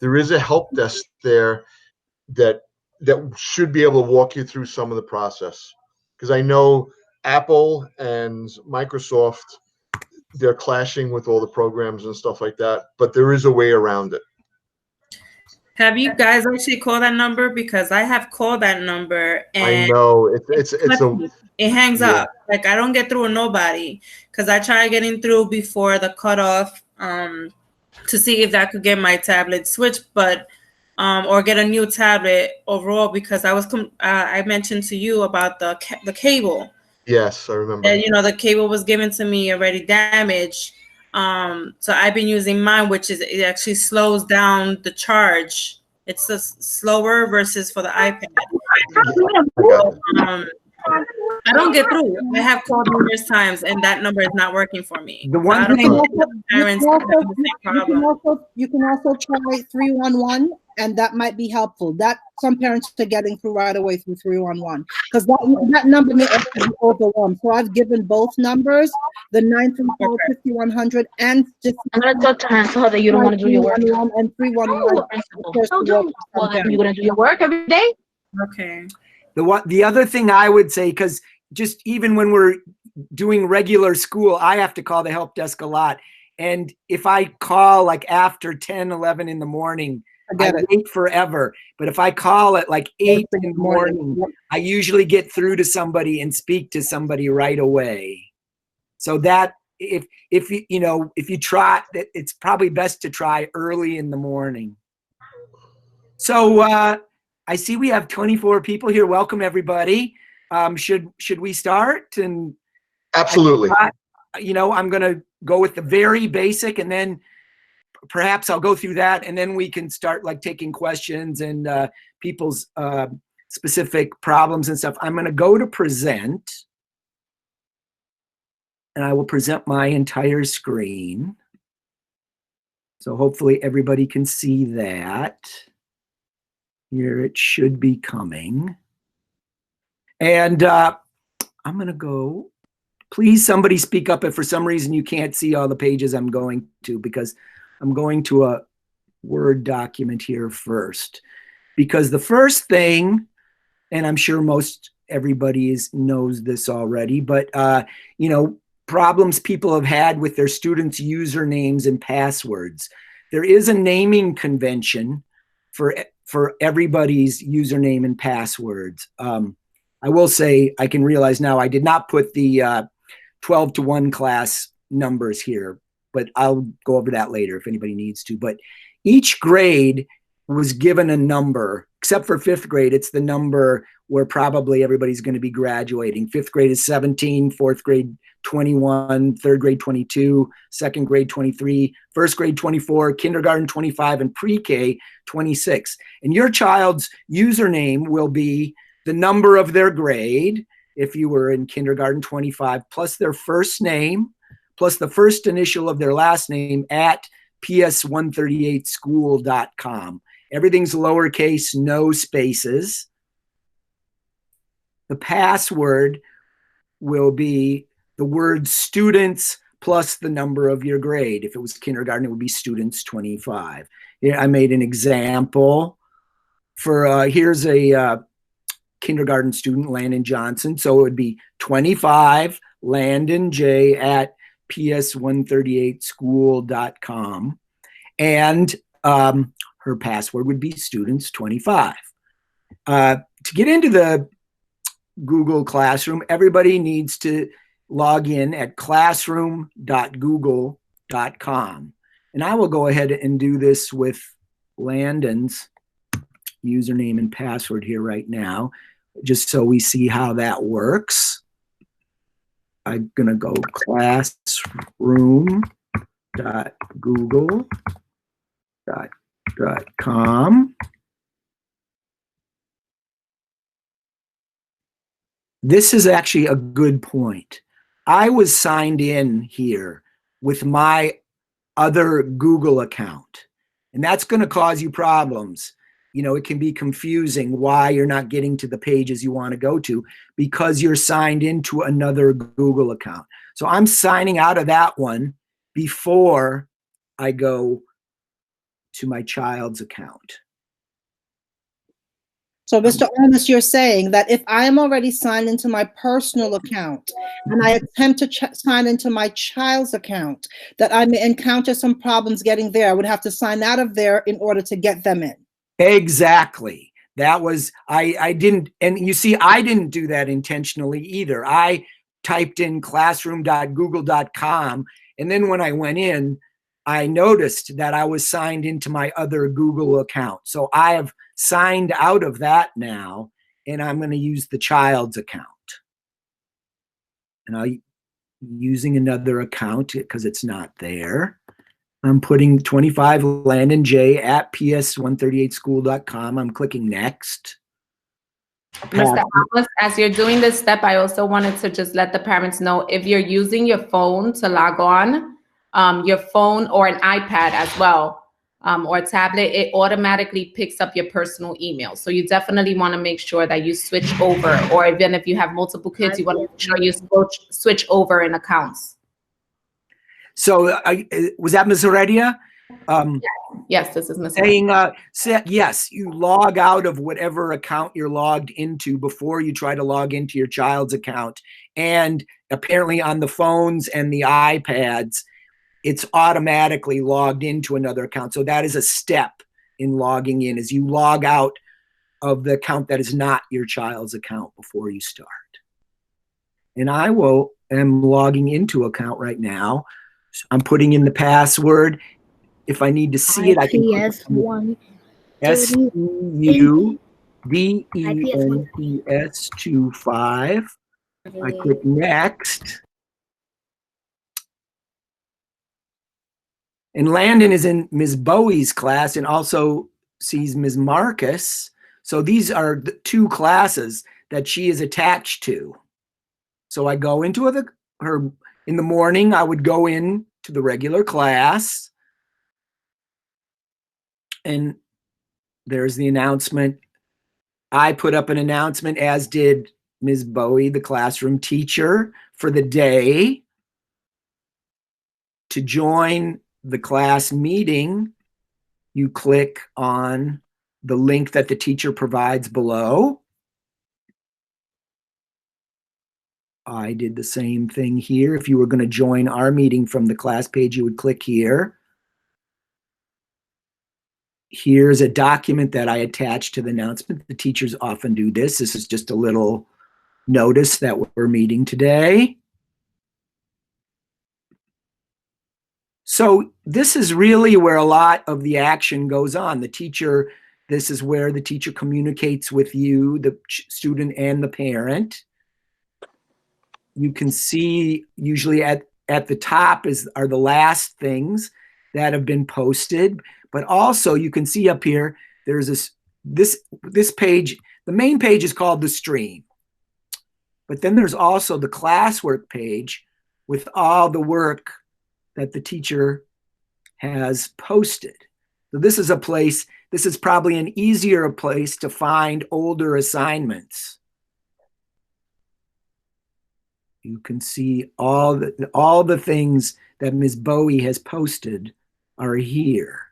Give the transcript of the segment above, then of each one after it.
there is a help desk there that should be able to walk you through some of the process. Because I know Apple and Microsoft, they're clashing with all the programs and stuff like that, but there is a way around it. Have you guys actually called that number? Because I have called that number and I know it hangs up. Like I don't get through with nobody because I tried getting through before the cutoff to see if that could get my tablet switched, but or get a new tablet overall, because I was I mentioned to you about the cable. Yes, I remember. And the cable was given to me already damaged. So I've been using mine, which is, it actually slows down the charge. It's slower versus for the iPad. I don't get through. I have called numerous times, and that number is not working for me. The one thing you can also try 311, and that might be helpful. That some parents are getting through right away through 311, because that number may also be overwhelmed. So I've given both numbers, the 934-5100 and just. I'm gonna talk to her and tell her that you don't want to do your work. And 311. Well, then you're gonna do your work every day. Okay. The other thing I would say, because just even when we're doing regular school, I have to call the help desk a lot. And if I call like after 10, 11 in the morning, I wait forever. But if I call at like 8 in the morning, I usually get through to somebody and speak to somebody right away. So that if you try, it's probably best to try early in the morning. So I see we have 24 people here. Welcome everybody. Should we start? And absolutely. I'm going to go with the very basic, and then perhaps I'll go through that, and then we can start like taking questions and people's specific problems and stuff. I'm going to go to present, and I will present my entire screen. So hopefully everybody can see that. Here it should be coming. And I'm going to go. Please, somebody speak up if for some reason you can't see all the pages I'm going to, because I'm going to a Word document here first. Because the first thing, and I'm sure most everybody knows this already, but problems people have had with their students' usernames and passwords. There is a naming convention for everybody's username and passwords. I will say, I can realize now I did not put the 12 to 1 class numbers here, but I'll go over that later if anybody needs to. But each grade was given a number, except for 5th grade. It's the number where probably everybody's going to be graduating. 5th grade is 17, 4th grade 21, 3rd grade 22, 2nd grade 23, 1st grade 24, kindergarten 25, and pre-K 26. And your child's username will be the number of their grade, if you were in kindergarten 25, plus their first name, plus the first initial of their last name at ps138school.com. Everything's lowercase, no spaces. The password will be the word students plus the number of your grade. If it was kindergarten, it would be students 25. I made an example for, here's a kindergarten student, Landon Johnson. So it would be 25, Landon J at ps138school.com. And her password would be students 25. To get into the Google Classroom, everybody needs to log in at classroom.google.com. And I will go ahead and do this with Landon's username and password here right now, just so we see how that works. I'm going to go classroom.google.com. This is actually a good point. I was signed in here with my other Google account, and that's going to cause you problems. It can be confusing why you're not getting to the pages you want to go to because you're signed into another Google account. So I'm signing out of that one before I go to my child's account. So, Mr. Almas, you're saying that if I am already signed into my personal account and I attempt to sign into my child's account, that I may encounter some problems getting there. I would have to sign out of there in order to get them in. Exactly. That was, I didn't, and you see, I didn't do that intentionally either. I typed in classroom.google.com, and then when I went in, I noticed that I was signed into my other Google account. So I have signed out of that now, and I'm going to use the child's account. And I'm using another account because it's not there. I'm putting 25 Landon J at ps138school.com. I'm clicking next. Mr. Almas, as you're doing this step, I also wanted to just let the parents know if you're using your phone to log on, your phone or an iPad as well, or a tablet, it automatically picks up your personal email. So you definitely want to make sure that you switch over, or even if you have multiple kids, you want to make sure you switch over in accounts. So was that Ms. Heredia? Yes, this is Ms. Saying, yes, you log out of whatever account you're logged into before you try to log into your child's account. And apparently on the phones and the iPads, it's automatically logged into another account. So that is a step in logging in, is you log out of the account that is not your child's account before you start. And I am logging into account right now. So I'm putting in the password. If I need to see it, I can IPS1 SUDENTS25. I click next. And Landon is in Ms. Bowie's class and also sees Ms. Marcus. So these are the two classes that she is attached to. So I go into her in the morning. I would go in to the regular class, and there's the announcement. I put up an announcement, as did Ms. Bowie, the classroom teacher, for the day. To join the class meeting, you click on the link that the teacher provides below. I did the same thing here. If you were going to join our meeting from the class page, you would click here. Here's a document that I attached to the announcement. The teachers often do this. This is just a little notice that we're meeting today. So this is really where a lot of the action goes on. The teacher, this is where the teacher communicates with you, the student and the parent. You can see usually at the top are the last things that have been posted, but also you can see up here, there's this page, the main page is called the stream. But then there's also the classwork page with all the work that the teacher has posted. So this is a place, this is probably an easier place to find older assignments. You can see all the things that Ms. Bowie has posted are here.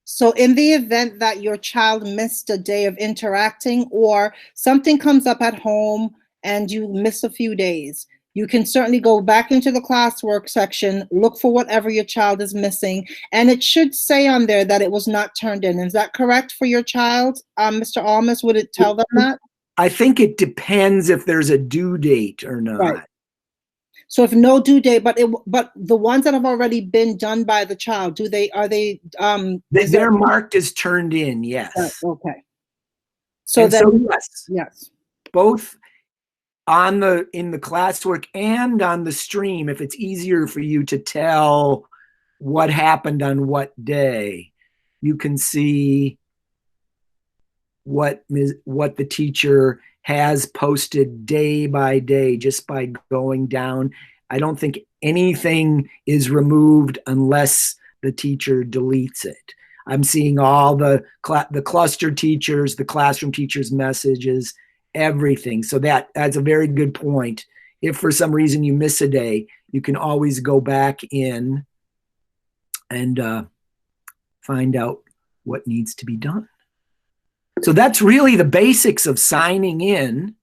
So in the event that your child missed a day of interacting or something comes up at home and you miss a few days, you can certainly go back into the classwork section, look for whatever your child is missing, and it should say on there that it was not turned in. Is that correct for your child, Mr. Almas? Would it tell them that? I think it depends if there's a due date or not. Right. So if no due date, but the ones that have already been done by the child, they're marked as turned in? Yes. Okay. So then, yes. Both in the classwork and on the stream, if it's easier for you to tell what happened on what day, you can see what the teacher has posted day by day just by going down. I don't think anything is removed unless the teacher deletes it. I'm seeing all the cluster teachers, the classroom teachers' messages, everything. So that's a very good point. If for some reason you miss a day, you can always go back in and find out what needs to be done. So that's really the basics of signing in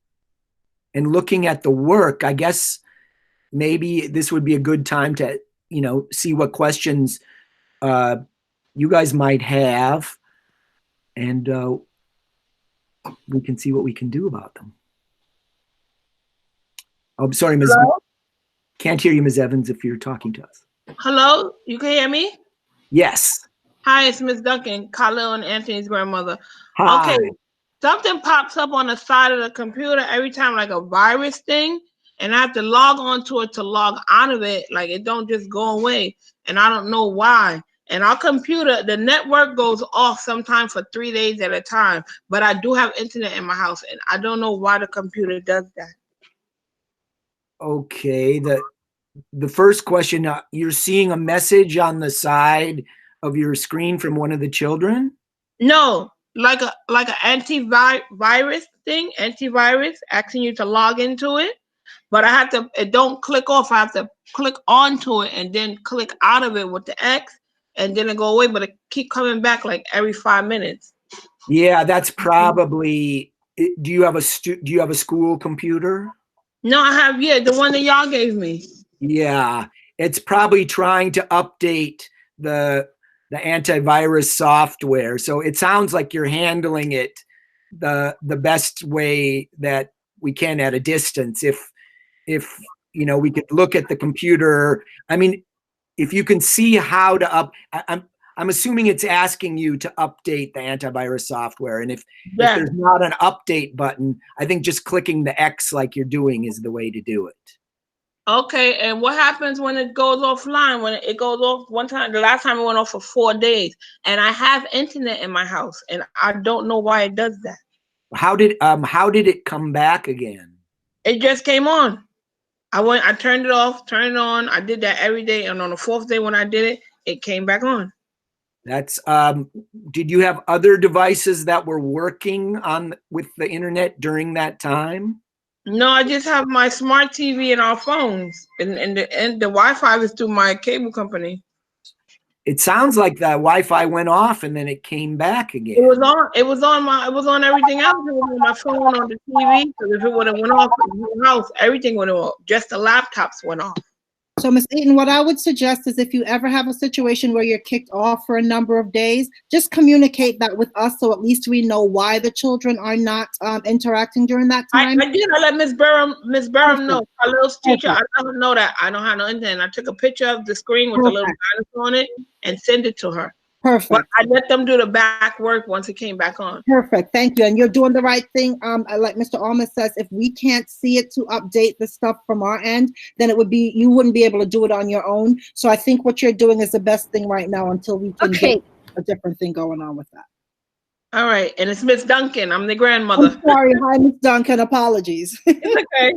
and looking at the work. I guess maybe this would be a good time to, see what questions you guys might have, and we can see what we can do about them. Oh, sorry, Ms. Hello? Can't hear you, Ms. Evans, if you're talking to us. Hello, you can hear me? Yes. Hi, it's Miss Duncan, Khalil and Anthony's grandmother. Hi. Okay, something pops up on the side of the computer every time, like a virus thing, and I have to log on to it to log out of it. Like, it don't just go away, and I don't know why. And our computer, the network goes off sometimes for 3 days at a time, but I do have internet in my house, and I don't know why the computer does that. Okay, the first question, you're seeing a message on the side of your screen from one of the children? No, like an antivirus thing, antivirus asking you to log into it, but I have to, it don't click off. I have to click onto it and then click out of it with the X, and then it go away, but it keep coming back like every 5 minutes. Yeah, that's probably, do you have a school computer? No, I have, the one that y'all gave me. Yeah, it's probably trying to update the antivirus software. So it sounds like you're handling it the best way that we can at a distance. If we could look at the computer, I mean, if you can see how to I'm assuming it's asking you to update the antivirus software. And if there's not an update button, I think just clicking the X like you're doing is the way to do it. Okay, and what happens when it goes offline? When it goes off one time, the last time it went off for 4 days, and I have internet in my house, and I don't know why it does that. How did it come back again? It just came on. I turned it off, turned it on. I did that every day, and on the 4th day when I did it, it came back on. That's did you have other devices that were working with the internet during that time? No, I just have my smart TV and our phones, and the Wi-Fi is through my cable company. It sounds like the Wi-Fi went off and then it came back again. It was on everything else. It was on my phone, on the TV. So if it would have went off in the house, everything would have off. Just the laptops went off. So, Ms. Eaton, what I would suggest is if you ever have a situation where you're kicked off for a number of days, just communicate that with us so at least we know why the children are not interacting during that time. I did. I let Ms. Burham know. Our little teacher, I let her know that I don't have no internet. I took a picture of the screen with the little dinosaur on it and send it to her. Perfect. But I let them do the back work once it came back on. Perfect. Thank you. And you're doing the right thing. Like Mr. Almas says, if we can't see it to update the stuff from our end, then you wouldn't be able to do it on your own. So I think what you're doing is the best thing right now until we can get a different thing going on with that. All right. And it's Miss Duncan. I'm the grandmother. I'm sorry. Hi, Miss Duncan. Apologies. It's okay.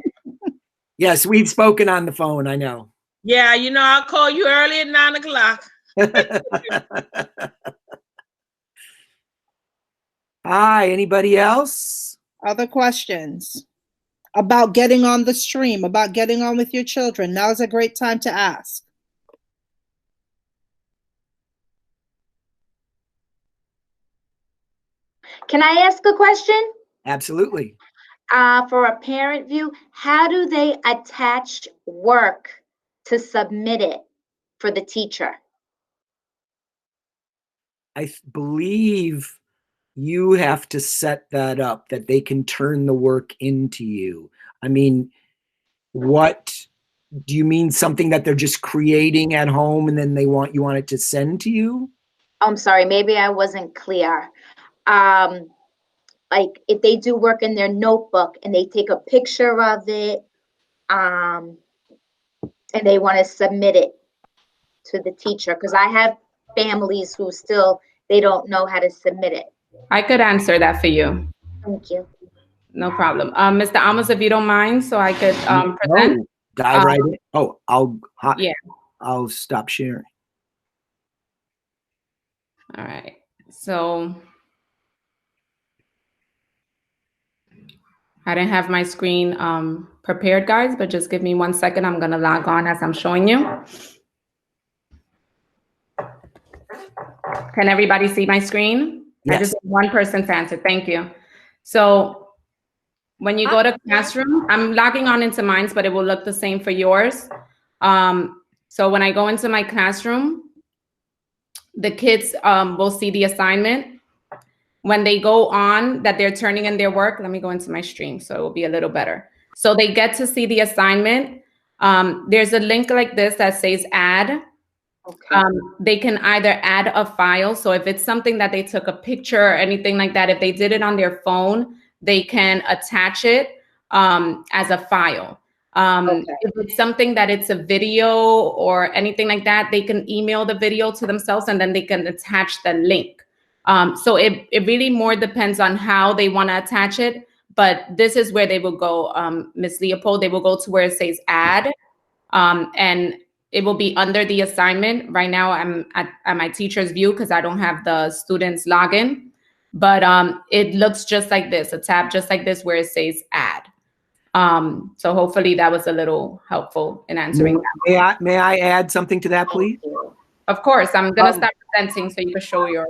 Yes, we've spoken on the phone. I know. Yeah, I'll call you early at 9 o'clock. Hi, anybody else? Other questions about getting on the stream, about getting on with your children? Now's a great time to ask. Can I ask a question? Absolutely. For a parent view, how do they attach work to submit it for the teacher? I believe you have to set that up, that they can turn the work into you. I mean, what do you mean? Something that they're just creating at home and then you want it to send to you? I'm sorry, maybe I wasn't clear. Like if they do work in their notebook and they take a picture of it, and they want to submit it to the teacher, because I have families who they don't know how to submit it. I could answer that for you. Thank you. No problem. Mr. Amos, if you don't mind, so I could present. No, dive right in. Oh, yeah. I'll stop sharing. All right. So I didn't have my screen prepared, guys, but just give me 1 second. I'm going to log on as I'm showing you. Can everybody see my screen? Yes. I just need one person to answer. Thank you. So when you go to Classroom, I'm logging on into mine, but it will look the same for yours. So when I go into my Classroom, the kids will see the assignment. When they go on that they're turning in their work, let me go into my stream so it will be a little better. So they get to see the assignment. There's a link like this that says add. Okay. They can either add a file. So if it's something that they took a picture or anything like that, if they did it on their phone, they can attach it as a file. If it's something that it's a video or anything like that, they can email the video to themselves and then they can attach the link. So it really more depends on how they want to attach it. But this is where they will go, Ms. Leopold. They will go to where it says add, and it will be under the assignment. Right now, I'm at my teacher's view because I don't have the student's login. But it looks just like this, a tab just like this where it says add. So hopefully that was a little helpful in answering that. May I add something to that, please? Of course, I'm going to stop presenting so you can show your.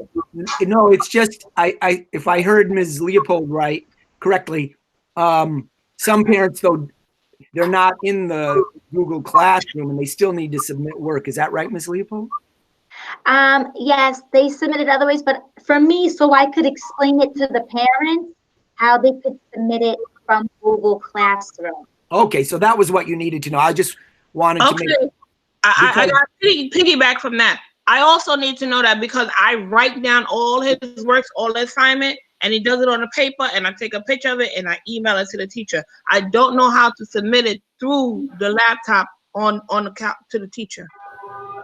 No, it's just, if I heard Ms. Leopold correctly, some parents, though, they're not in the Google Classroom and they still need to submit work. Is that right, Ms. Leopold? Yes, they submitted other ways, but for me, so I could explain it to the parents, how they could submit it from Google Classroom. Okay, so that was what you needed to know. I just wanted to make. I got piggyback from that. I also need to know that because I write down all his works, all the assignment, and he does it on a paper, and I take a picture of it and I email it to the teacher. I don't know how to submit it through the laptop on the to the teacher.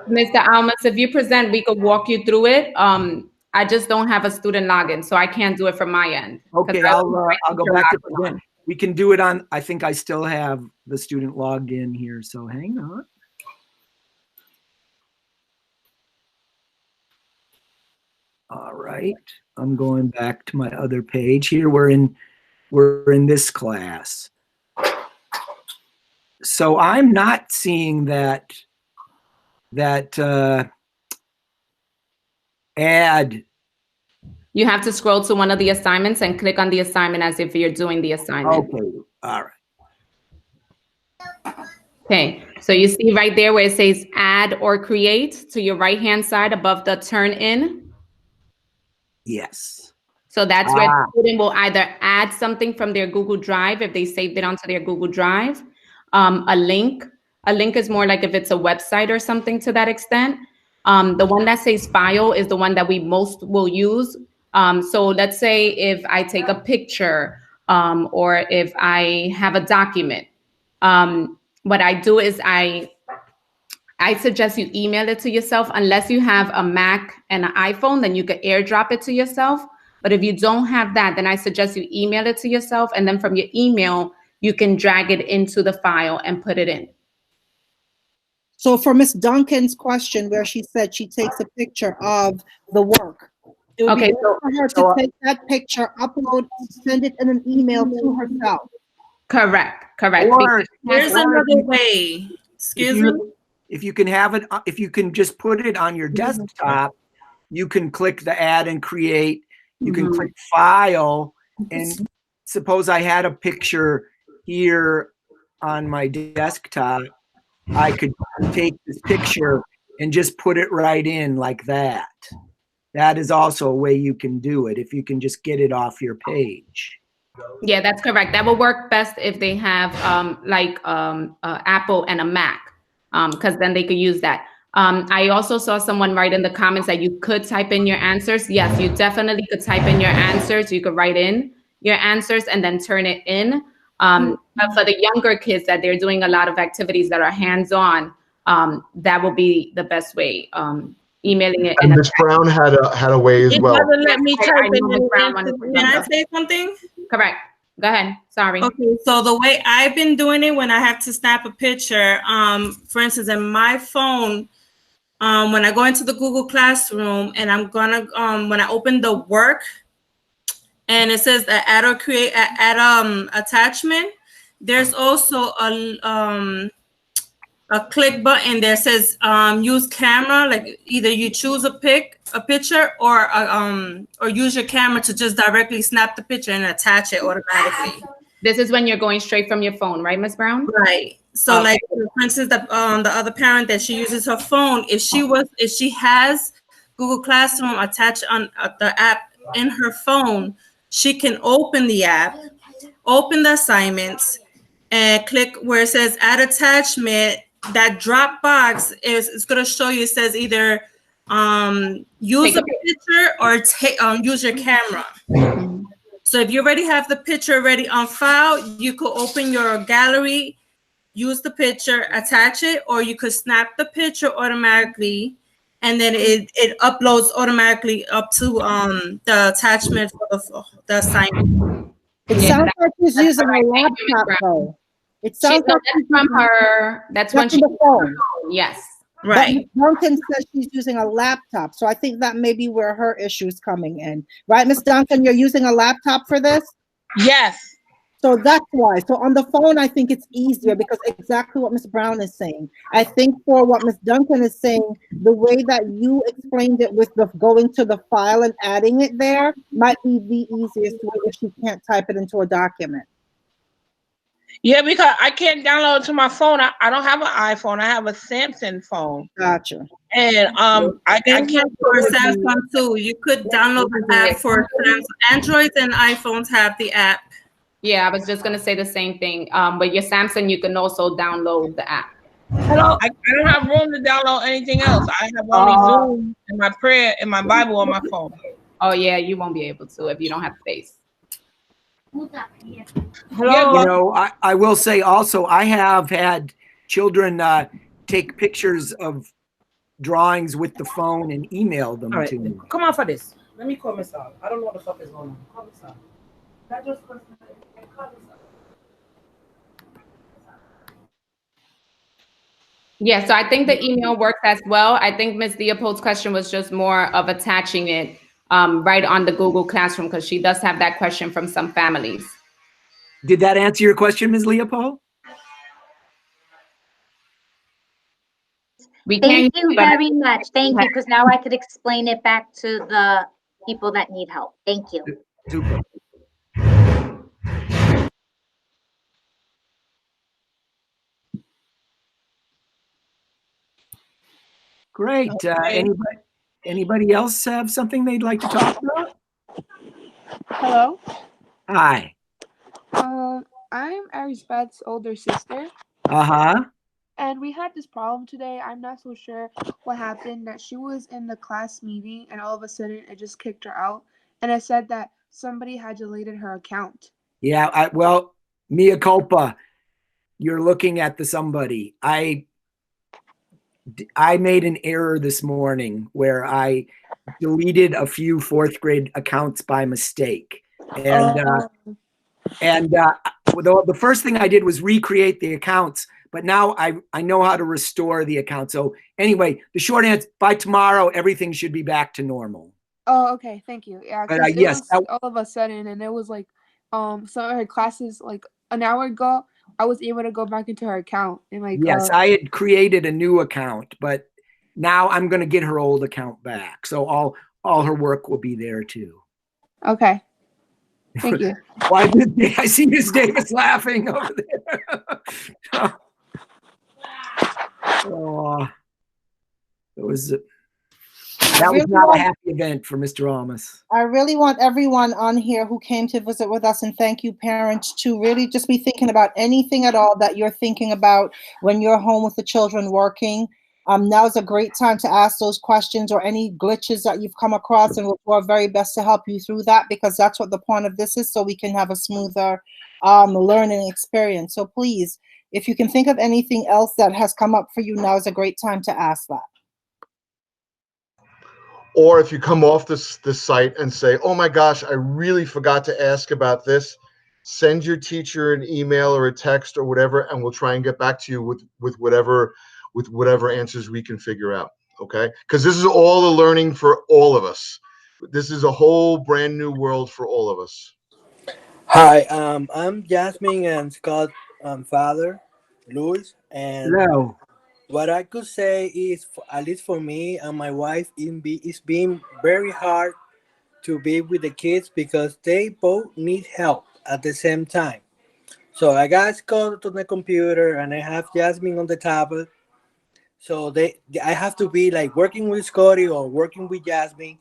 Mr. Almas, if you present, we could walk you through it. I just don't have a student login, so I can't do it from my end. Okay, I'll go back to present. We can do it on, I think I still have the student logged in here, so hang on. All right, I'm going back to my other page here. We're in this class. So I'm not seeing that add. You have to scroll to one of the assignments and click on the assignment as if you're doing the assignment. Okay, all right. Okay, so you see right there where it says add or create to your right-hand side above the turn in. Yes. So that's where the student will either add something from their Google Drive if they saved it onto their Google Drive, a link. A link is more like if it's a website or something to that extent. The one that says file is the one that we most will use. So let's say if I take a picture or if I have a document, what I do is I suggest you email it to yourself. Unless you have a Mac and an iPhone, then you could airdrop it to yourself. But if you don't have that, then I suggest you email it to yourself. And then from your email, you can drag it into the file and put it in. So for Miss Duncan's question, where she said she takes a picture of the work, it would be good for her to take that picture, upload, send it in an email to herself. Correct. Or, Here's another way. Excuse me. If you can have it, if you can just put it on your desktop, you can click the add and create. You can click file, and suppose I had a picture here on my desktop, I could take this picture and just put it right in like that. That is also a way you can do it if you can just get it off your page. Yeah, that's correct. That will work best if they have Apple and a Mac, because then they could use that. I also saw someone write in the comments that you could type in your answers. Yes, you definitely could type in your answers. You could write in your answers and then turn it in. But for the younger kids that they're doing a lot of activities that are hands-on, that will be the best way. Emailing it. And Ms. Brown had a way as well. It doesn't let me type in Can I say something? Correct. Go ahead. Sorry. Okay, so the way I've been doing it when I have to snap a picture, for instance, in my phone, when I go into the Google Classroom and I'm gonna, when I open the work and it says that add or create, add attachment, there's also a a click button that says use camera. Like either you choose a picture, or use your camera to just directly snap the picture and attach it automatically. This is when you're going straight from your phone, right, Ms. Brown? Right. So, Okay. like for instance, the other parent that she uses her phone, if she has Google Classroom attached on the app in her phone, she can open the app, open the assignments, and click where it says add attachment. That drop box it's going to show you. It says either use a picture or use your camera. So if you already have the picture already on file, you could open your gallery, use the picture, attach it, or you could snap the picture automatically, and then it uploads automatically up to the attachment for the assignment. It sounds like she's using a laptop though. It sounds like that's from her. That's when she the phone. Yes. Right. But Duncan says she's using a laptop, so I think that may be where her issue is coming in. Right, Miss Duncan, you're using a laptop for this? Yes. So that's why. So on the phone, I think it's easier because exactly what Miss Brown is saying. I think for what Miss Duncan is saying, the way that you explained it with the going to the file and adding it there might be the easiest way if she can't type it into a document. Yeah, because I can't download it to my phone. I don't have an iPhone. I have a Samsung phone. Gotcha. And I can't for Samsung too. You could download the app for Samsung. Androids and iPhones have the app. Yeah, I was just gonna say the same thing. But your Samsung, you can also download the app. I don't have room to download anything else. I have only Zoom and my prayer and my Bible on my phone. Oh yeah, you won't be able to if you don't have space. Hello. You know, I will say also, I have had children take pictures of drawings with the phone and email them to me. Come on for this. Let me call Miss Al. I don't know what the fuck is going on. Call Miss Al. Yeah, so I think the email works as well. I think Ms. Leopold's question was just more of attaching it right on the Google Classroom, because she does have that question from some families. Did that answer your question, Ms. Leopold? Thank you very much. Thank you, because now I could explain it back to the people that need help. Thank you. Super. Great. Anybody else have something they'd like to talk about? Hello. Hi. I'm Arisbeth's older sister. Uh-huh. And we had this problem today. I'm not so sure what happened, that she was in the class meeting and all of a sudden it just kicked her out. And it said that somebody had deleted her account. Yeah, well, mea culpa. You're looking at the somebody. I made an error this morning where I deleted a few fourth grade accounts by mistake. And the first thing I did was recreate the accounts, but now I know how to restore the account. So anyway, the short answer, by tomorrow, everything should be back to normal. Oh, okay. Thank you. Yeah, but yes, all of a sudden, and it was like some of her classes, like an hour ago, I was able to go back into her account. And like, yes, I had created a new account, but now I'm going to get her old account back. So all her work will be there too. Okay. Thank you. Why I see Miss Davis laughing over there. That was not a happy event for Mr. Almas. I really want everyone on here who came to visit with us, and thank you, parents, to really just be thinking about anything at all that you're thinking about when you're home with the children working. Now's a great time to ask those questions or any glitches that you've come across, and we'll do our very best to help you through that, because that's what the point of this is, so we can have a smoother learning experience. So please, if you can think of anything else that has come up for you, now is a great time to ask that. Or if you come off this site and say, oh my gosh, I really forgot to ask about this, send your teacher an email or a text or whatever, and we'll try and get back to you with whatever answers we can figure out, okay? Because this is all the learning for all of us. This is a whole brand new world for all of us. Hi, I'm Jasmine and Scott's father, Louis. And hello. what I could say is, at least for me and my wife, it's been very hard to be with the kids because they both need help at the same time. So I got Scott on the computer and I have Jasmine on the tablet. So I have to be like working with Scotty or working with Jasmine,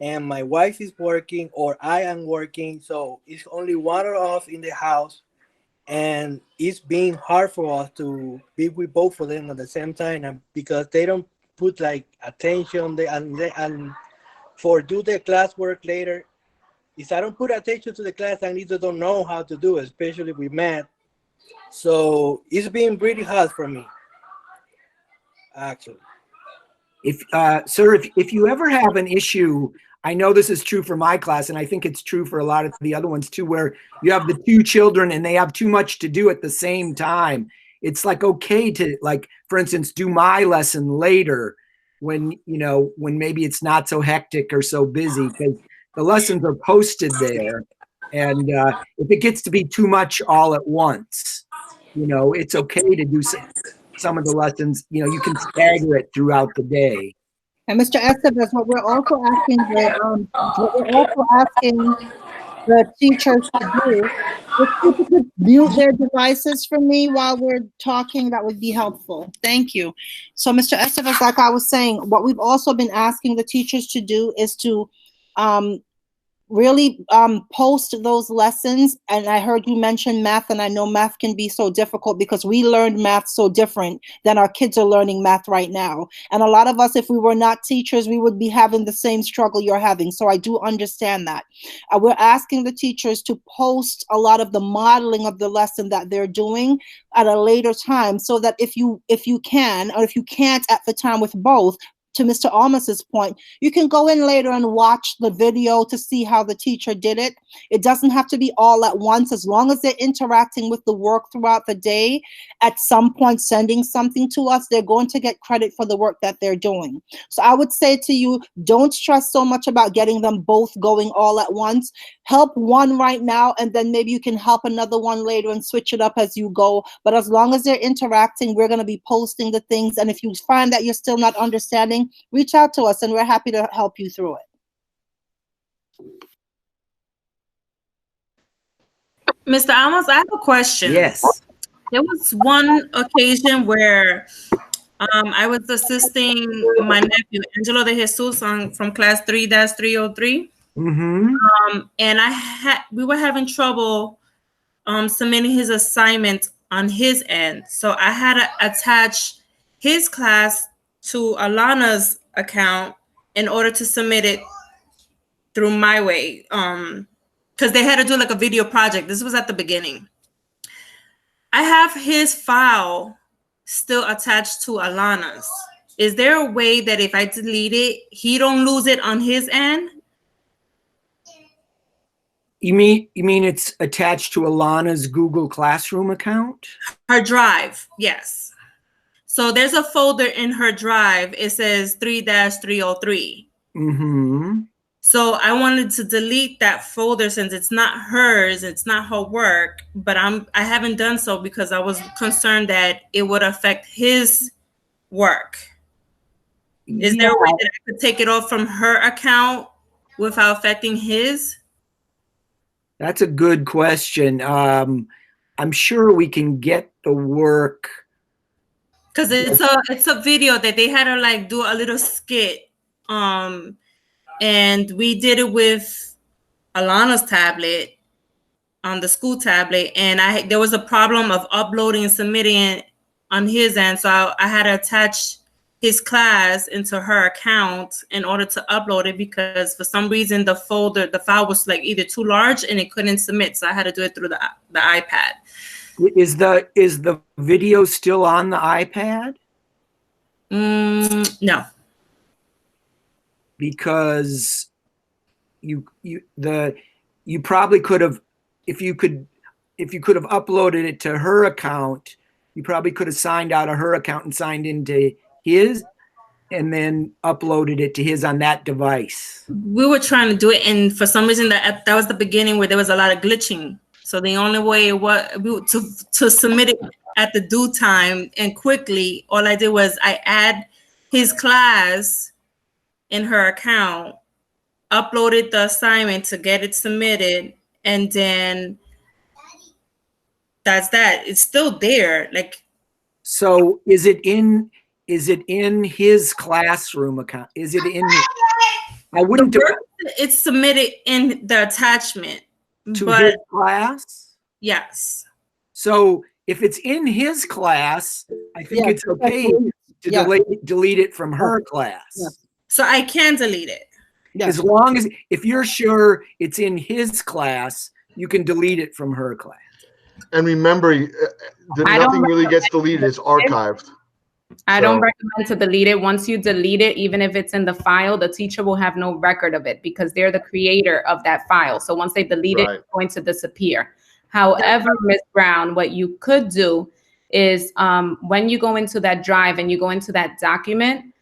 and my wife is working or I am working. So it's only one of us in the house, and it's been hard for us to be with both of them at the same time, and because they don't put like attention, and for do the classwork later. If I don't put attention to the class, I either don't know how to do it, especially with math. So it's been pretty hard for me, actually. If sir, if you ever have an issue, I know this is true for my class, and I think it's true for a lot of the other ones too, where you have the two children and they have too much to do at the same time. It's like okay to, like, for instance, do my lesson later when, you know, when maybe it's not so hectic or so busy, because the lessons are posted there. And if it gets to be too much all at once, you know, it's okay to do some of the lessons, you know, you can stagger it throughout the day. And Mr. Estevez, what we're also asking the teachers to do, if people could mute their devices for me while we're talking, that would be helpful. Thank you. So, Mr. Estevez, like I was saying, what we've also been asking the teachers to do is to really post those lessons. And I heard you mention math, and I know math can be so difficult because we learned math so different than our kids are learning math right now. And a lot of us, if we were not teachers, we would be having the same struggle you're having. So I do understand that. We're asking the teachers to post a lot of the modeling of the lesson that they're doing at a later time, so that if you can, or if you can't at the time with both, to Mr. Almas's point, you can go in later and watch the video to see how the teacher did it. It doesn't have to be all at once. As long as they're interacting with the work throughout the day, at some point sending something to us, they're going to get credit for the work that they're doing. So I would say to you, don't stress so much about getting them both going all at once. Help one right now, and then maybe you can help another one later and switch it up as you go. But as long as they're interacting, we're going to be posting the things. And if you find that you're still not understanding, reach out to us and we're happy to help you through it. Mr. Almas, I have a question. Yes. There was one occasion where I was assisting my nephew, Angelo de Jesus, from class 3-303. Mm-hmm. And we were having trouble submitting his assignment on his end. So I had to attach his class to Alana's account in order to submit it through my way. Because they had to do like a video project. This was at the beginning. I have his file still attached to Alana's. Is there a way that if I delete it, he don't lose it on his end? You mean it's attached to Alana's Google Classroom account? Her drive, yes. So there's a folder in her drive. It says 3-303. Mm-hmm. So I wanted to delete that folder since it's not hers, it's not her work, but I haven't done so because I was concerned that it would affect his work. Is there a way that I could take it off from her account without affecting his? That's a good question. I'm sure we can get the work. Because it's a video that they had to like do a little skit. And we did it with Alana's tablet on the school tablet. And there was a problem of uploading and submitting it on his end. So I had to attach his class into her account in order to upload it because for some reason the file was like either too large and it couldn't submit. So I had to do it through the iPad. Is the video still on the iPad? No. Because you probably could have, if you could have uploaded it to her account, you probably could have signed out of her account and signed into his and then uploaded it to his on that device. We were trying to do it, and for some reason that was the beginning where there was a lot of glitching. So the only way to submit it at the due time and quickly. All I did was I add his class in her account, uploaded the assignment to get it submitted, and then that's that. It's still there. Like, So is it in his classroom account? Is it in? I wouldn't do it's submitted in the attachment to but his class. yes. So if it's in his class, I think Yeah, it's okay to yeah. delete it from her class. Yeah. So I can delete it. Yeah. As long as, if you're sure it's in his class, you can delete it from her class. And remember, nothing really gets deleted. It's archived. I don't So- recommend to delete it. Once you delete it, even if it's in the file, the teacher will have no record of it because they're the creator of that file. So once they delete it, Right. it's going to disappear. However, Ms. Brown, what you could do is when you go into that drive and you go into that document,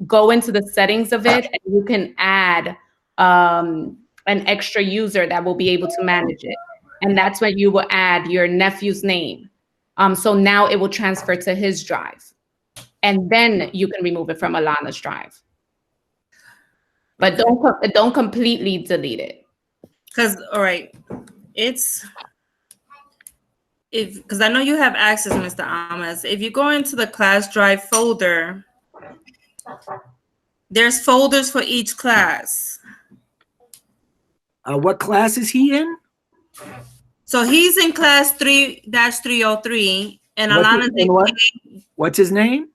go into the settings of it, and you can add an extra user that will be able to manage it. And that's when you will add your nephew's name. So now it will transfer to his drive. And then you can remove it from Alana's drive. But don't completely delete it. Because, all right, because I know you have access, Mr. Ames. If you go into the class drive folder, there's folders for each class. What class is he in? So he's in class 3-303, and Alana's in What's his name?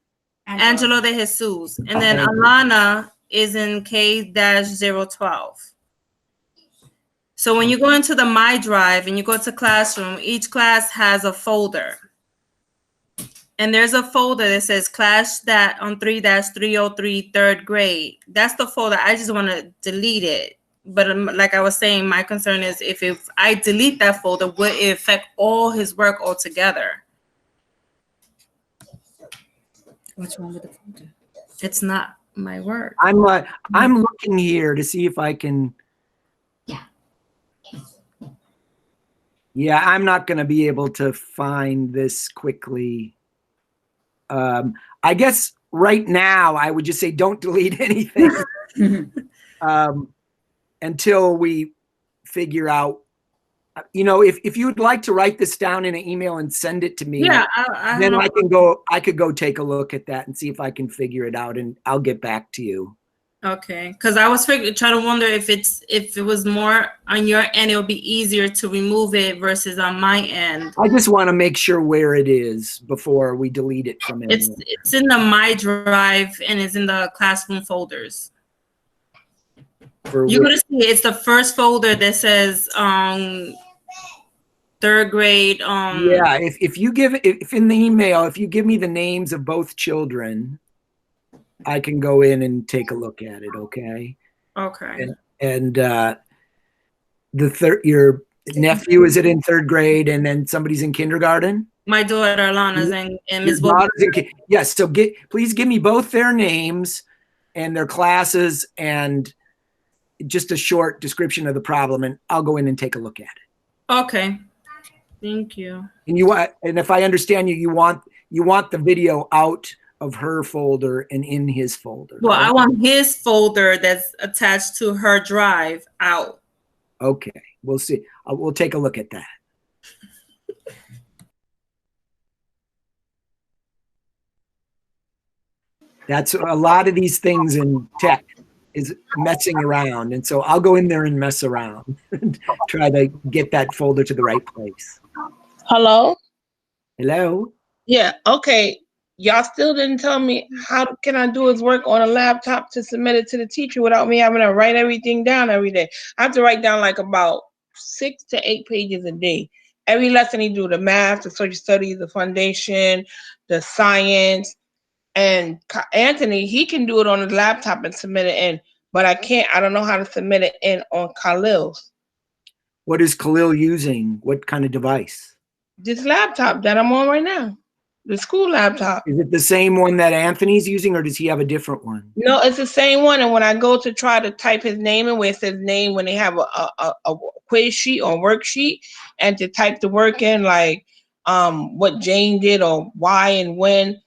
Angelo de Jesus. And then Alana is in K-012. So when you go into the My Drive and you go to Classroom, each class has a folder. And there's a folder that says class that on 3-303 third grade. That's the folder. I just want to delete it. But like I was saying, my concern is if I delete that folder, will it affect all his work altogether? What's wrong with the folder? It's not my work. I'm looking here to see if I can. Yeah, I'm not going to be able to find this quickly. I guess right now I would just say don't delete anything until we figure out. If you would like to write this down in an email and send it to me, Yeah, then I could go take a look at that and see if I can figure it out, and I'll get back to you. Okay, because I was trying to wonder if it was more on your end, it would be easier to remove it versus on my end. I just want to make sure where it is before we delete it from it. It's in the My Drive and it's in the classroom folders. You're gonna see it's the first folder that says third grade. Yeah, if in the email, if you give me the names of both children, I can go in and take a look at it. Okay. Okay. And your nephew, is it in third grade, and then somebody's in kindergarten? My daughter Alana's in Ms. Yes. So please give me both their names and their classes and just a short description of the problem, and I'll go in and take a look at it. Okay. Thank you. And if I understand you want the video out of her folder and in his folder. Well, I want his folder that's attached to her drive out. Okay, we'll see. We'll take a look at that. That's a lot of these things in tech is messing around. And so I'll go in there and mess around and try to get that folder to the right place. Hello? Hello? Yeah, okay. Y'all still didn't tell me how can I do his work on a laptop to submit it to the teacher without me having to write everything down every day. I have to write down like about 6 to 8 pages a day. Every lesson he do, the math, the social studies, the foundation, the science. And Anthony, he can do it on his laptop and submit it in, but I can't. I don't know how to submit it in on Khalil's. What is Khalil using? What kind of device? This laptop that I'm on right now. The school laptop. Is it the same one that Anthony's using, or does he have a different one? No, it's the same one. And when I go to try to type his name in, where it says name, when they have a quiz sheet or worksheet, and to type the work in, like what Jane did or why and when.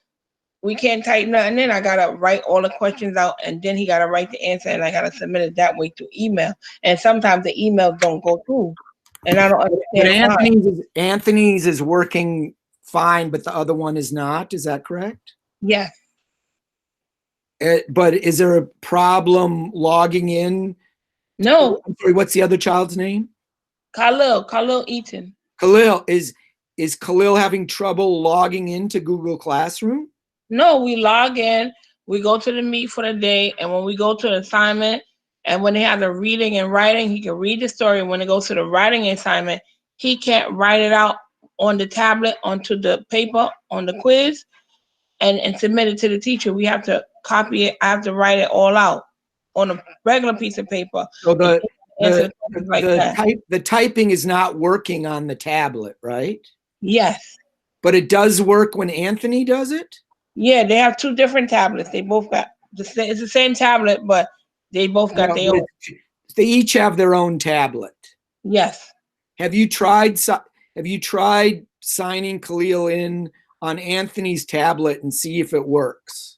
We can't type nothing in. I gotta write all the questions out, and then he gotta write the answer, and I gotta submit it that way through email. And sometimes the emails don't go through, and I don't But understand. Anthony's is working fine, but the other one is not. Is that correct? Yes. But is there a problem logging in? No. I'm sorry, what's the other child's name? Khalil Eaton. Khalil. Is Khalil having trouble logging into Google Classroom? No, we log in, we go to the Meet for the day, and when we go to the assignment, and when they have the reading and writing, he can read the story. When it goes to the writing assignment, he can't write it out on the tablet, onto the paper, on the quiz, and submit it to the teacher. We have to copy it. I have to write it all out on a regular piece of paper. So the that. typing is not working on the tablet, right? Yes. But it does work when Anthony does it? Yeah, they have two different tablets. They both got it's the same tablet, but they both got their own. They each have their own tablet. Yes. Have you tried signing Khalil in on Anthony's tablet and see if it works?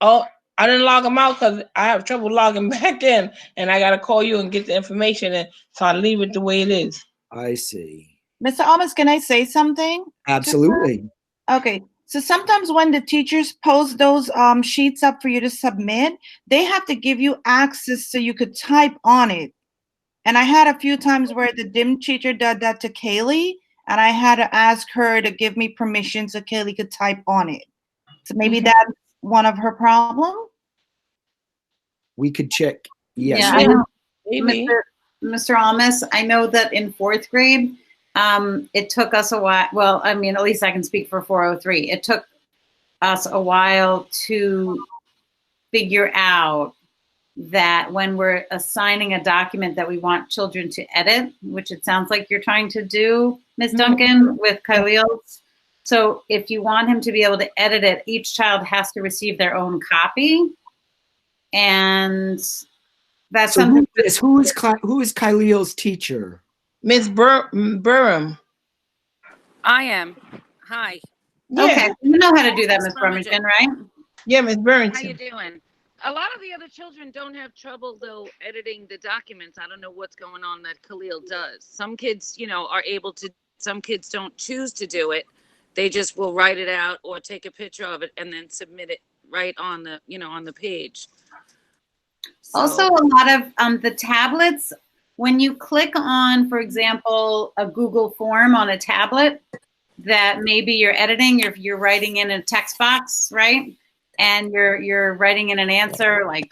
Oh, I didn't log him out because I have trouble logging back in, and I gotta call you and get the information, and so I leave it the way it is. I see. Mr. Almas, can I say something? Absolutely. Okay. So sometimes when the teachers post those sheets up for you to submit, they have to give you access so you could type on it. And I had a few times where the DIM teacher did that to Kaylee, and I had to ask her to give me permission so Kaylee could type on it. So maybe that's one of her problems. We could check. Yes. Yeah, I know, Mr. Almas, I know that in 4th grade, it took us a while. Well, I mean, at least I can speak for 403. It took us a while to figure out that when we're assigning a document that we want children to edit, which it sounds like you're trying to do, Ms. Duncan, with Khalil's. So if you want him to be able to edit it, each child has to receive their own copy. And that's something. Who is Khalil's teacher? Miss Burham. I am. Hi. Yeah. Okay, you know how to do that, Miss Bremerton, right? Yeah, Miss Burrington. How you doing? A lot of the other children don't have trouble though editing the documents. I don't know what's going on that Khalil does. Some kids, are able to. Some kids don't choose to do it. They just will write it out or take a picture of it and then submit it right on the, on the page. So. Also, a lot of the tablets. When you click on, for example, a Google form on a tablet that maybe you're editing, you're writing in a text box, right? And you're writing in an answer like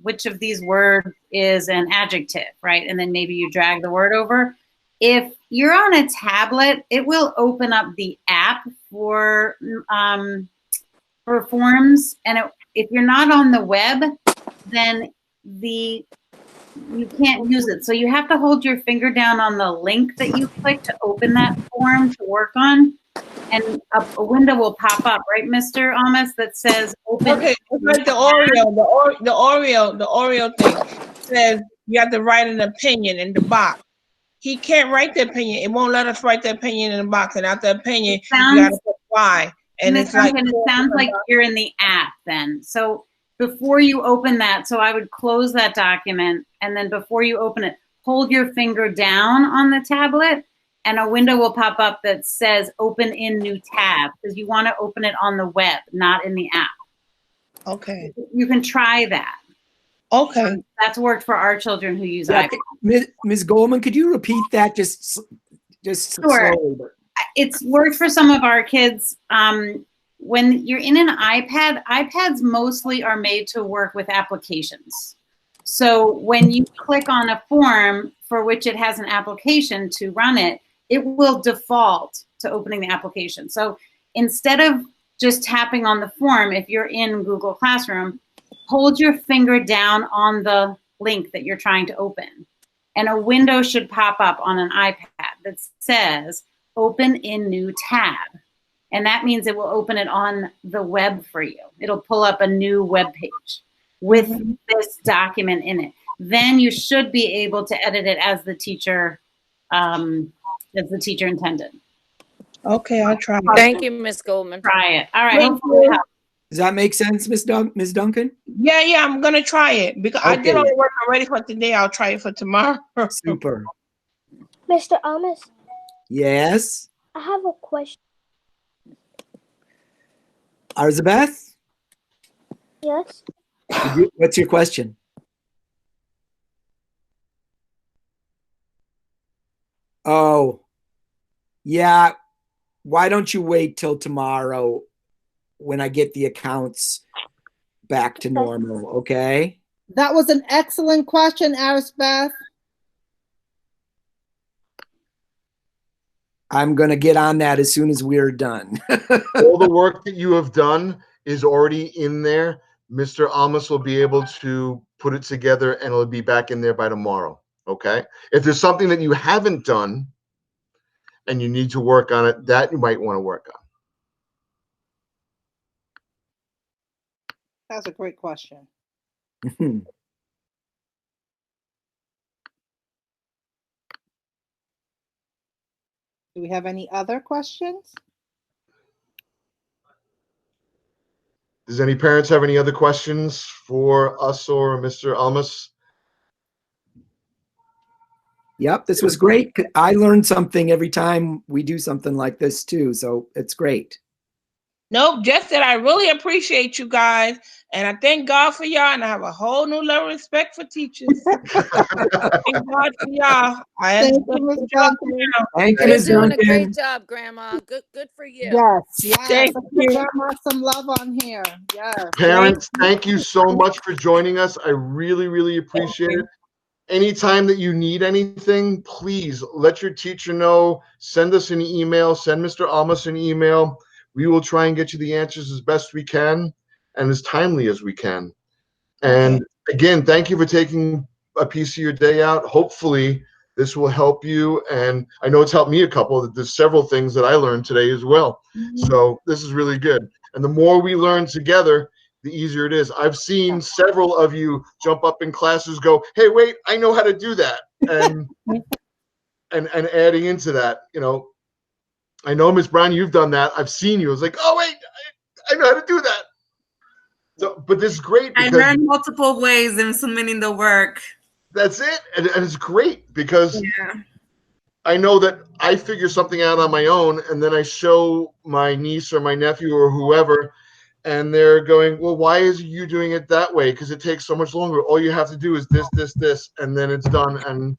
which of these words is an adjective, right? And then maybe you drag the word over. If you're on a tablet, it will open up the app for forms, and if you're not on the web, then you can't use it. So you have to hold your finger down on the link that you click to open that form to work on. And a window will pop up, right, Mr. Almas, that says open. Okay, it's like the Oreo thing says you have to write an opinion in the box. He can't write the opinion. It won't let us write the opinion in the box. And after opinion, you gotta put why. And it's like it sounds like you're in the app then. So before you open that, so I would close that document, and then before you open it, hold your finger down on the tablet, and a window will pop up that says open in new tab, because you want to open it on the web, not in the app. Okay. You can try that. Okay. That's worked for our children who use iPad. Ms. Goldman, could you repeat that just Sure. slowly? It's worked for some of our kids. When you're in an iPad, iPads mostly are made to work with applications. So when you click on a form for which it has an application to run it, it will default to opening the application. So instead of just tapping on the form, if you're in Google Classroom, hold your finger down on the link that you're trying to open. And a window should pop up on an iPad that says open in new tab. And that means it will open it on the web for you. It'll pull up a new web page with this document in it. Then you should be able to edit it as the teacher intended. Okay, I'll try. Thank you, Miss Goldman. Try it. All right. Thank you. Does that make sense, Ms. Duncan? Yeah, I'm gonna try it because I did Okay. all the work already for today. I'll try it for tomorrow. Super. Mr. Amos, Yes. I have a question. Arzabeth, Yes? what's your question? Oh, yeah. Why don't you wait till tomorrow when I get the accounts back to normal, okay? That was an excellent question, Arisbeth. I'm going to get on that as soon as we're done. All the work that you have done is already in there. Mr. Amos will be able to put it together and it'll be back in there by tomorrow. Okay. If there's something that you haven't done and you need to work on it, that you might want to work on. That's a great question. Do we have any other questions? Does any parents have any other questions for us or Mr. Amos? Yep, this was great. I learned something every time we do something like this too, so it's great. Nope, just that I really appreciate you guys, and I thank God for y'all, and I have a whole new level of respect for teachers. Thank God for y'all. I Thank understand you, this Ms. job Duncan. now. Thank you, You're Ms. doing a great Duncan. job, Grandma. Good for you. Yes, yes. Thank Let's you. give Grandma some love on here. Yes. Parents, thank you so much for joining us. I really, really appreciate it. Anytime that you need anything, please let your teacher know. Send us an email. Send Mr. Amos an email. We will try and get you the answers as best we can and as timely as we can. And again, thank you for taking a piece of your day out. Hopefully, this will help you. And I know it's helped me a couple. There's several things that I learned today as well. So this is really good. And the more we learn together, the easier it is. I've seen several of you jump up in classes, go, "Hey, wait, I know how to do that," and and adding into that, you know, I know Miss Brown, you've done that. I've seen you. It's like, oh wait, I know how to do that. So, but this is great I because learned multiple ways in submitting the work. that's it, and it's great because I know that I figure something out on my own, and then I show my niece or my nephew or whoever. And they're going, well, why is you doing it that way? Because it takes so much longer. All you have to do is this, and then it's done. And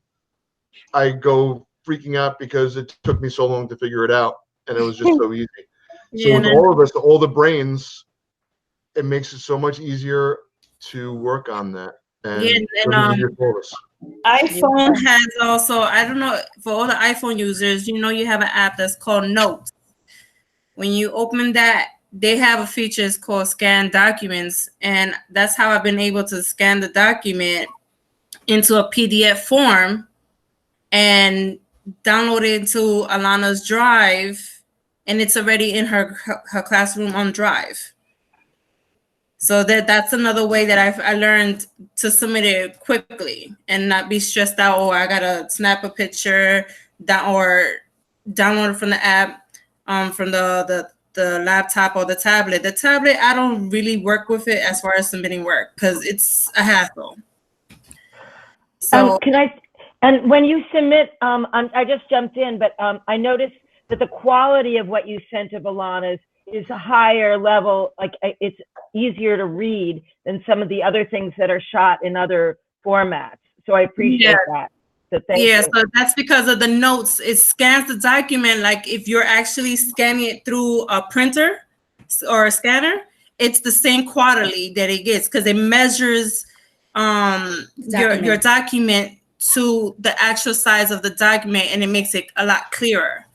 I go freaking out because it took me so long to figure it out. And it was just so easy. So with all of us, all the brains, it makes it so much easier to work on that. And iPhone has also, I don't know, for all the iPhone users, you know, you have an app that's called Notes. When you open that, they have a feature it's called Scan Documents, and that's how I've been able to scan the document into a PDF form and download it into Alana's Drive, and it's already in her classroom on Drive. So that's another way that I learned to submit it quickly and not be stressed out, or I gotta snap a picture or download it from the app, from the laptop or the tablet. The tablet, I don't really work with it as far as submitting work because it's a hassle. So and when you submit, I just jumped in, but I noticed that the quality of what you sent of Alana's is a higher level, like it's easier to read than some of the other things that are shot in other formats. So I appreciate that. So thank you. So that's because of the notes. It scans the document like if you're actually scanning it through a printer or a scanner, it's the same quality that it gets because it measures your document to the actual size of the document, and it makes it a lot clearer.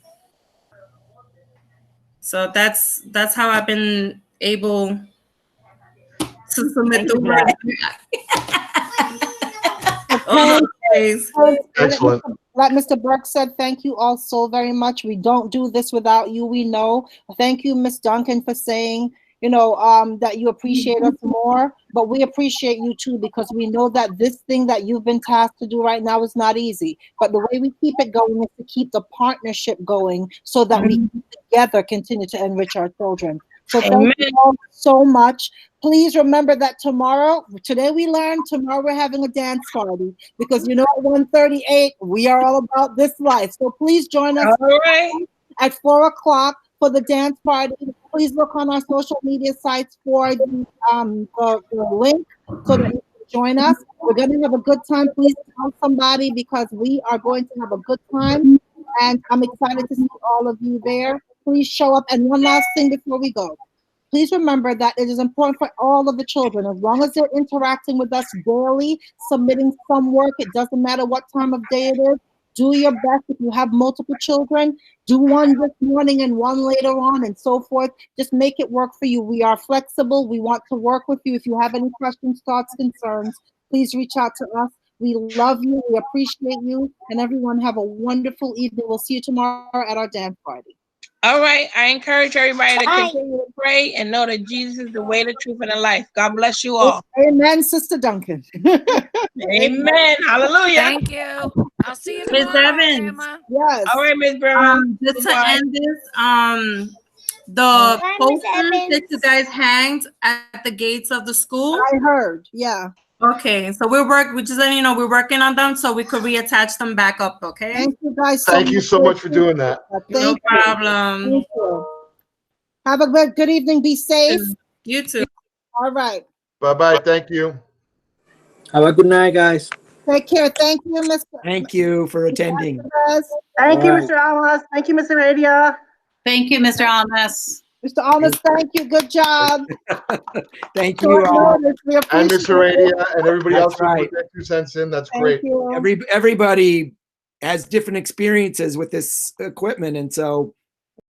So that's how I've been able to submit the work. Excellent. Like Mr. Burke said, thank you all so very much. We don't do this without you, we know. Thank you, Miss Duncan, for saying, that you appreciate us more, but we appreciate you too, because we know that this thing that you've been tasked to do right now is not easy. But the way we keep it going is to keep the partnership going so that we together continue to enrich our children. So thank you all so much. Please remember that today we learned, tomorrow we're having a dance party, because at 1:38, we are all about this life. So please join us at 4 o'clock for the dance party. Please look on our social media sites for the link so that you can join us. We're going to have a good time. Please tell somebody, because we are going to have a good time, and I'm excited to see all of you there. Please show up. And one last thing before we go. Please remember that it is important for all of the children, as long as they're interacting with us daily, submitting some work, it doesn't matter what time of day it is. Do your best. If you have multiple children, do one this morning and one later on, and so forth. Just make it work for you. We are flexible. We want to work with you. If you have any questions, thoughts, concerns, please reach out to us. We love you. We appreciate you. And everyone have a wonderful evening. We'll see you tomorrow at our dance party. All right. I encourage everybody to continue to pray and know that Jesus is the way, the truth, and the life. God bless you all. Amen, Sister Duncan. Amen. Hallelujah. Thank you. I'll see you Miss tomorrow, Evans. Emma. Yes. All right, Miss Brown. Just to end this, the posters that you guys hanged at the gates of the school. I heard. Yeah. Okay, so we're just letting we're working on them so we could reattach them back up. Okay. Thank you guys. Thank you so much for doing that. No problem. Thank you. Have a good evening. Be safe. You too. All right. Bye-bye. Thank you. Have a good night, guys. Take care. Thank you, Mr. Thank you for attending. Thank you, All right. Mr. Almas. Thank you, Mr. Radia. Thank you, Mr. Almas. Mr. Almas, thank you. Good job. Thank you all. And Miss Aradia and everybody That's else who right. put their 2 cents in. That's Thank great. you. Everybody has different experiences with this equipment, and so